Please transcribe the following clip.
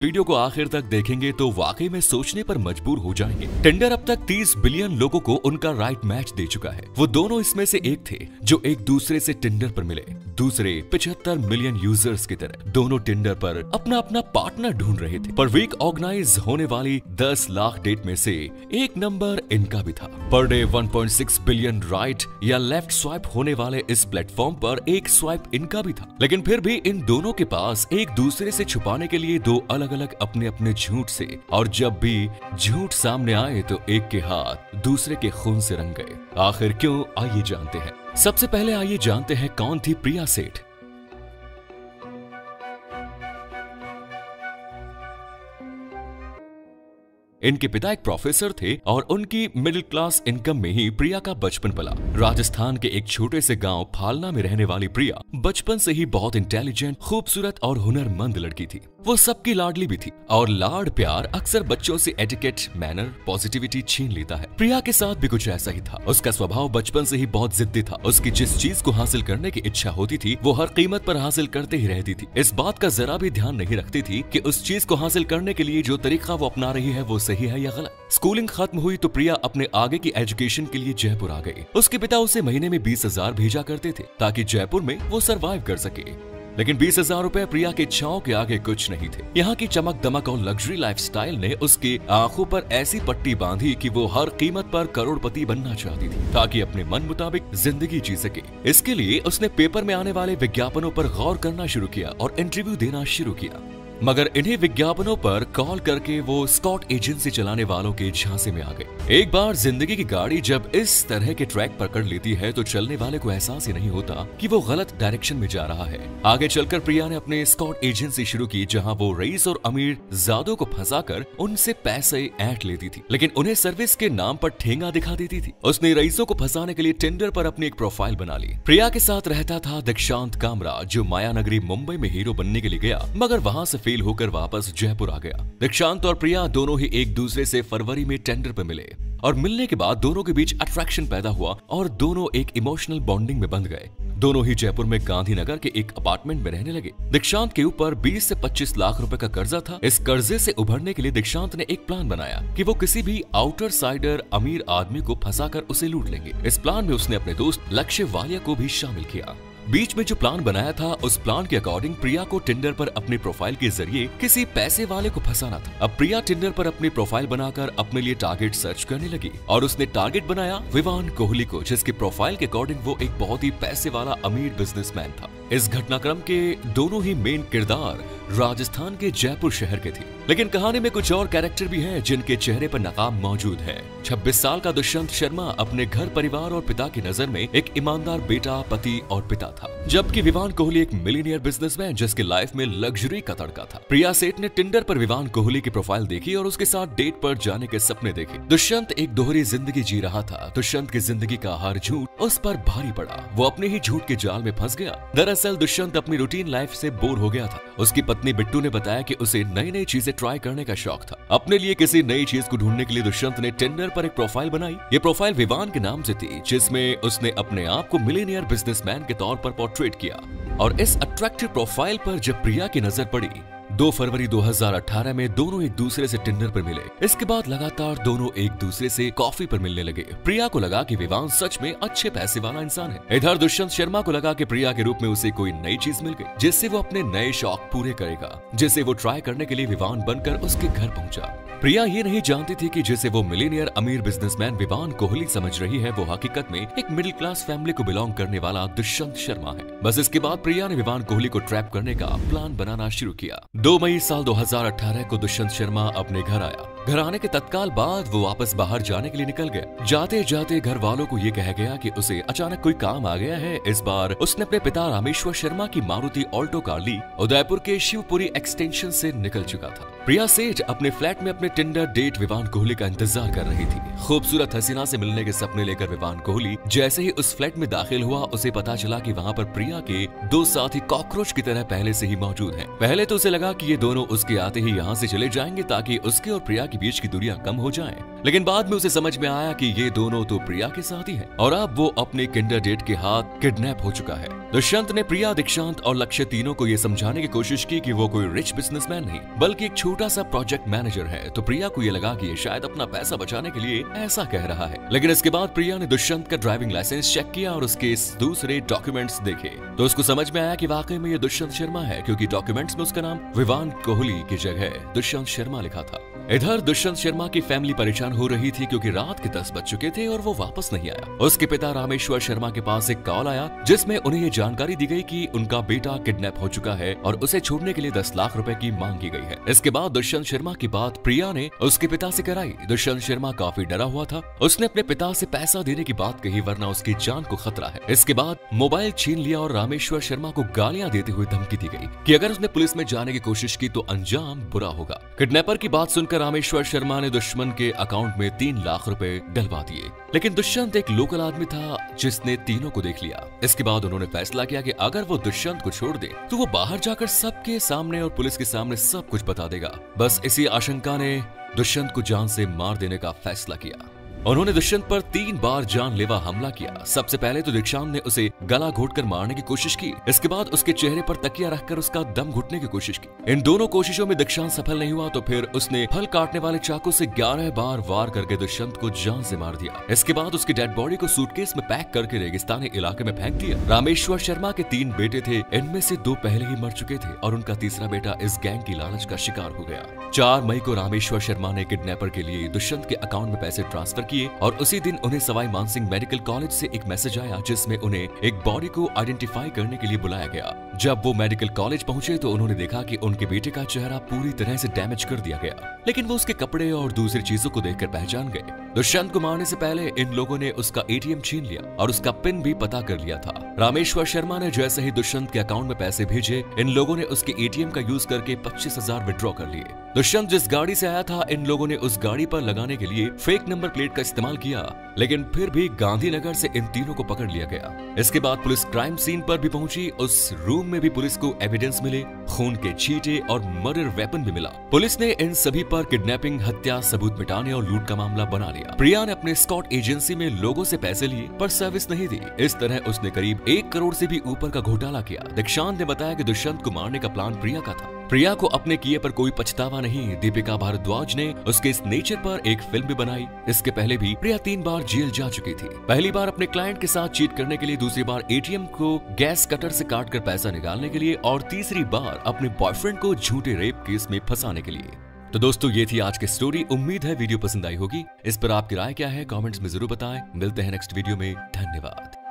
Video को आखिर तक देखेंगे तो वाकई में सोचने पर मजबूर हो जाएंगे। टिंडर अब तक 30 बिलियन लोगों को उनका राइट मैच दे चुका है। वो दोनों इसमें से एक थे जो एक दूसरे से टिंडर पर मिले। दूसरे 75 मिलियन यूजर्स की तरह दोनों टिंडर पर अपना अपना पार्टनर ढूंढ रहे थे। पर वीक ऑर्गेनाइज होने वाली 10 लाख डेट में से एक नंबर इनका भी था। पर डे 1.6 बिलियन राइट या लेफ्ट स्वाइप होने वाले इस प्लेटफॉर्म पर एक स्वाइप इनका भी था। लेकिन फिर भी इन दोनों के पास एक दूसरे से छुपाने के लिए दो अलग अलग अपने अपने झूठ से, और जब भी झूठ सामने आए तो एक के हाथ दूसरे के खून से रंग गए। आखिर क्यों, आइए जानते हैं। सबसे पहले आइए जानते हैं कौन थी प्रिया सेठ। इनके पिता एक प्रोफेसर थे और उनकी मिडिल क्लास इनकम में ही प्रिया का बचपन पला। राजस्थान के एक छोटे से गांव फालना में रहने वाली प्रिया बचपन से ही बहुत इंटेलिजेंट, खूबसूरत और हुनरमंद लड़की थी। वो सबकी लाडली भी थी और लाड प्यार अक्सर बच्चों से एटिकेट, मैनर, पॉजिटिविटी छीन लेता है। प्रिया के साथ भी कुछ ऐसा ही था। उसका स्वभाव बचपन से ही बहुत जिद्दी था। उसकी जिस चीज को हासिल करने की इच्छा होती थी वो हर कीमत पर हासिल करते ही रहती थी। इस बात का जरा भी ध्यान नहीं रखती थी कि उस चीज को हासिल करने के लिए जो तरीका वो अपना रही है वो सही है या गलत। स्कूलिंग खत्म हुई तो प्रिया अपने आगे की एजुकेशन के लिए जयपुर आ गई। उसके पिता उसे महीने में 20,000 भेजा करते थे ताकि जयपुर में वो सरवाइव कर सके। लेकिन 20,000 रुपए प्रिया की इच्छाओं के आगे कुछ नहीं थे। यहाँ की चमक दमक और लग्जरी लाइफस्टाइल ने उसकी आंखों पर ऐसी पट्टी बांधी कि वो हर कीमत पर करोड़पति बनना चाहती थी ताकि अपने मन मुताबिक जिंदगी जी सके। इसके लिए उसने पेपर में आने वाले विज्ञापनों पर गौर करना शुरू किया और इंटरव्यू देना शुरू किया। मगर इन्हीं विज्ञापनों पर कॉल करके वो स्कॉट एजेंसी चलाने वालों के झांसे में आ गए। एक बार जिंदगी की गाड़ी जब इस तरह के ट्रैक पकड़ लेती है तो चलने वाले को एहसास ही नहीं होता कि वो गलत डायरेक्शन में जा रहा है। आगे चलकर प्रिया ने अपने स्कॉट एजेंसी शुरू की जहां वो रईस और अमीर जादों को फंसाकर उनसे पैसे ऐंठ लेती थी, लेकिन उन्हें सर्विस के नाम पर ठेंगा दिखा देती थी। उसने रईसों को फंसाने के लिए टिंडर पर अपनी एक प्रोफाइल बना ली। प्रिया के साथ रहता था दीक्षांत कामरा जो माया नगरी मुंबई में हीरो बनने के लिए गया मगर वहां से फेल होकर वापस जयपुर आ गया। दीक्षांत और प्रिया दोनों ही एक दूसरे से फरवरी में टेंडर पर मिले और मिलने के बाद दोनों के बीच अट्रैक्शन पैदा हुआ और दोनों एक इमोशनल बॉन्डिंग में बंध गए। दोनों ही जयपुर में गांधीनगर के एक अपार्टमेंट में रहने लगे। दीक्षांत के ऊपर 20 से 25 लाख रुपए का कर्जा था। इस कर्जे से उभरने के लिए दीक्षांत ने एक प्लान बनाया कि वो किसी भी आउटर साइडर अमीर आदमी को फंसाकर उसे लूट लेंगे। इस प्लान में उसने अपने दोस्त लक्ष्य वालिया को भी शामिल किया। बीच में जो प्लान बनाया था उस प्लान के अकॉर्डिंग प्रिया को टिंडर पर अपनी प्रोफाइल के जरिए किसी पैसे वाले को फंसाना था। अब प्रिया टिंडर पर अपनी प्रोफाइल बनाकर अपने लिए टारगेट सर्च करने लगी और उसने टारगेट बनाया विवान कोहली को, जिसकी प्रोफाइल के अकॉर्डिंग वो एक बहुत ही पैसे वाला अमीर बिजनेसमैन था। इस घटनाक्रम के दोनों ही मेन किरदार राजस्थान के जयपुर शहर के थे, लेकिन कहानी में कुछ और कैरेक्टर भी हैं जिनके चेहरे पर नकाब मौजूद है। 26 साल का दुष्यंत शर्मा अपने घर परिवार और पिता की नजर में एक ईमानदार बेटा, पति और पिता था, जबकि विवान कोहली एक मिलीनियर बिजनेसमैन जिसके लाइफ में लग्जरी का तड़का था। प्रिया सेठ ने टिंडर पर विवान कोहली की प्रोफाइल देखी और उसके साथ डेट पर जाने के सपने देखे। दुष्यंत एक दोहरी जिंदगी जी रहा था। दुष्यंत की जिंदगी का हर झूठ उस पर भारी पड़ा। वो अपने ही झूठ के जाल में फंस गया। दरअसल दुष्यंत अपनी रूटीन लाइफ से बोर हो गया था। उसकी पत्नी बिट्टू ने बताया कि उसे नई नई चीजें ट्राई करने का शौक था। अपने लिए किसी नई चीज को ढूंढने के लिए दुष्यंत ने टिंडर पर एक प्रोफाइल बनाई। ये प्रोफाइल विवान के नाम से थी, जिसमें उसने अपने आप को मिलीनियर बिजनेसमैन के तौर पर पोर्ट्रेट किया। और इस अट्रैक्टिव प्रोफाइल पर जब प्रिया की नजर पड़ी 2 फरवरी 2018 में दोनों एक दूसरे से टिंडर पर मिले। इसके बाद लगातार दोनों एक दूसरे से कॉफी पर मिलने लगे। प्रिया को लगा कि विवान सच में अच्छे पैसे वाला इंसान है। इधर दुष्यंत शर्मा को लगा कि प्रिया के रूप में उसे कोई नई चीज मिल गई जिससे वो अपने नए शौक पूरे करेगा, जिसे वो ट्राई करने के लिए विवान बनकर उसके घर पहुंचा। प्रिया ये नहीं जानती थी कि जिसे वो मिलीनियर अमीर बिजनेसमैन विवान कोहली समझ रही है वो हकीकत में एक मिडिल क्लास फैमिली को बिलोंग करने वाला दुष्यंत शर्मा है। बस इसके बाद प्रिया ने विवान कोहली को ट्रैप करने का प्लान बनाना शुरू किया। 2 मई साल 2018 को दुष्यंत शर्मा अपने घर आया। घर आने के तत्काल बाद वो वापस बाहर जाने के लिए निकल गया। जाते जाते घर वालों को ये कह गया कि उसे अचानक कोई काम आ गया है। इस बार उसने अपने पिता रामेश्वर शर्मा की मारुति ऑल्टो कार ली। उदयपुर के शिवपुरी एक्सटेंशन से निकल चुका था। प्रिया सेठ अपने फ्लैट में अपने टिंडर डेट विवान कोहली का इंतजार कर रही थी। खूबसूरत हसीना से मिलने के सपने लेकर विवान कोहली जैसे ही उस फ्लैट में दाखिल हुआ, उसे पता चला कि वहाँ पर प्रिया के 2 साथी कॉकरोच की तरह पहले से ही मौजूद हैं। पहले तो उसे लगा कि ये दोनों उसके आते ही यहाँ से चले जाएंगे ताकि उसके और प्रिया के बीच की दूरियां कम हो जाएं। लेकिन बाद में उसे समझ में आया कि ये दोनों तो प्रिया के साथ ही हैं और अब वो अपने किंडर डेट के हाथ किडनैप हो चुका है। दुष्यंत ने प्रिया, दीक्षांत और लक्ष्य तीनों को ये समझाने की कोशिश की कि वो कोई रिच बिजनेसमैन नहीं बल्कि एक छोटा सा प्रोजेक्ट मैनेजर है। तो प्रिया को ये लगा कि ये शायद अपना पैसा बचाने के लिए ऐसा कह रहा है। लेकिन इसके बाद प्रिया ने दुष्यंत का ड्राइविंग लाइसेंस चेक किया और उसके दूसरे डॉक्यूमेंट्स देखे तो उसको समझ में आया कि वाकई में ये दुष्यंत शर्मा है, क्योंकि डॉक्यूमेंट्स में उसका नाम विवान कोहली की जगह दुष्यंत शर्मा लिखा था। इधर दुष्यंत शर्मा की फैमिली परेशान हो रही थी क्योंकि रात के 10 बज चुके थे और वो वापस नहीं आया। उसके पिता रामेश्वर शर्मा के पास एक कॉल आया जिसमें उन्हें ये जानकारी दी गई कि उनका बेटा किडनैप हो चुका है और उसे छोड़ने के लिए 10 लाख रुपए की मांग की गई है। इसके बाद दुष्यंत शर्मा की बात प्रिया ने उसके पिता से कराई। दुष्यंत शर्मा काफी डरा हुआ था। उसने अपने पिता से पैसा देने की बात कही वरना उसकी जान को खतरा है। इसके बाद मोबाइल छीन लिया और रामेश्वर शर्मा को गालियां देते हुए धमकी दी गई कि अगर उसने पुलिस में जाने की कोशिश की तो अंजाम बुरा होगा। किडनैपर की बात सुनकर रामेश्वर शर्मा ने दुश्मन के अकाउंट में 3 लाख रुपए डलवा दिए। लेकिन दुष्यंत एक लोकल आदमी था जिसने तीनों को देख लिया। इसके बाद उन्होंने फैसला किया कि अगर वो दुष्यंत को छोड़ दे तो वो बाहर जाकर सबके सामने और पुलिस के सामने सब कुछ बता देगा। बस इसी आशंका ने दुष्यंत को जान से मार देने का फैसला किया। उन्होंने दुष्यंत पर 3 बार जानलेवा हमला किया। सबसे पहले तो दीक्षांत ने उसे गला घोटकर मारने की कोशिश की। इसके बाद उसके चेहरे पर तकिया रखकर उसका दम घुटने की कोशिश की। इन दोनों कोशिशों में दीक्षांत सफल नहीं हुआ तो फिर उसने फल काटने वाले चाकू से 11 बार वार करके दुष्यंत को जान से मार दिया। इसके बाद उसकी डेड बॉडी को सूटकेस में पैक करके रेगिस्तानी इलाके में फेंक दिया। रामेश्वर शर्मा के 3 बेटे थे, इनमें से 2 पहले ही मर चुके थे और उनका तीसरा बेटा इस गैंग की लालच का शिकार हो गया। 4 मई को रामेश्वर शर्मा ने किडनैपर के लिए दुष्यंत के अकाउंट में पैसे ट्रांसफर किए और उसी दिन उन्हें सवाई मानसिंह मेडिकल कॉलेज से एक मैसेज आया जिसमें उन्हें एक बॉडी को आइडेंटिफाई करने के लिए बुलाया गया। जब वो मेडिकल कॉलेज पहुंचे तो उन्होंने देखा कि उनके बेटे का चेहरा पूरी तरह से डैमेज कर दिया गया, लेकिन वो उसके कपड़े और दूसरी चीजों को देखकर पहचान गए। दुष्यंत को मारने से पहले इन लोगों ने उसका एटीएम छीन लिया और उसका पिन भी पता कर लिया था। रामेश्वर शर्मा ने जैसे ही दुष्यंत के अकाउंट में पैसे भेजे, इन लोगों ने उसके एटीएम का यूज करके 25,000 विड्रॉ कर लिए। दुष्यंत जिस गाड़ी से आया था, इन लोगों ने उस गाड़ी पर लगाने के लिए फेक नंबर प्लेट का इस्तेमाल किया, लेकिन फिर भी गांधीनगर से इन तीनों को पकड़ लिया गया। इसके बाद पुलिस क्राइम सीन पर भी पहुंची। उस रूम में भी पुलिस को एविडेंस मिले, खून के छींटे और मर्डर वेपन भी मिला। पुलिस ने इन सभी पर किडनैपिंग, हत्या, सबूत मिटाने और लूट का मामला बना लिया। प्रिया ने अपने स्कॉट एजेंसी में लोगों से पैसे लिए पर सर्विस नहीं दी। इस तरह उसने करीब 1 करोड़ से भी ऊपर का घोटाला किया। दीक्षांत ने बताया कि दुष्यंत को मारने का प्लान प्रिया का था। प्रिया को अपने किए पर कोई पछतावा नहीं। दीपिका भारद्वाज ने उसके इस नेचर पर एक फिल्म भी बनाई। इसके पहले भी प्रिया 3 बार जेल जा चुकी थी। पहली बार अपने क्लाइंट के साथ चीट करने के लिए, दूसरी बार एटीएम को गैस कटर से काटकर पैसा निकालने के लिए और तीसरी बार अपने बॉयफ्रेंड को झूठे रेप केस में फंसाने के लिए। तो दोस्तों, ये थी आज की स्टोरी। उम्मीद है वीडियो पसंद आई होगी। इस पर आपकी राय क्या है कमेंट्स में जरूर बताएं। मिलते हैं नेक्स्ट वीडियो में। धन्यवाद।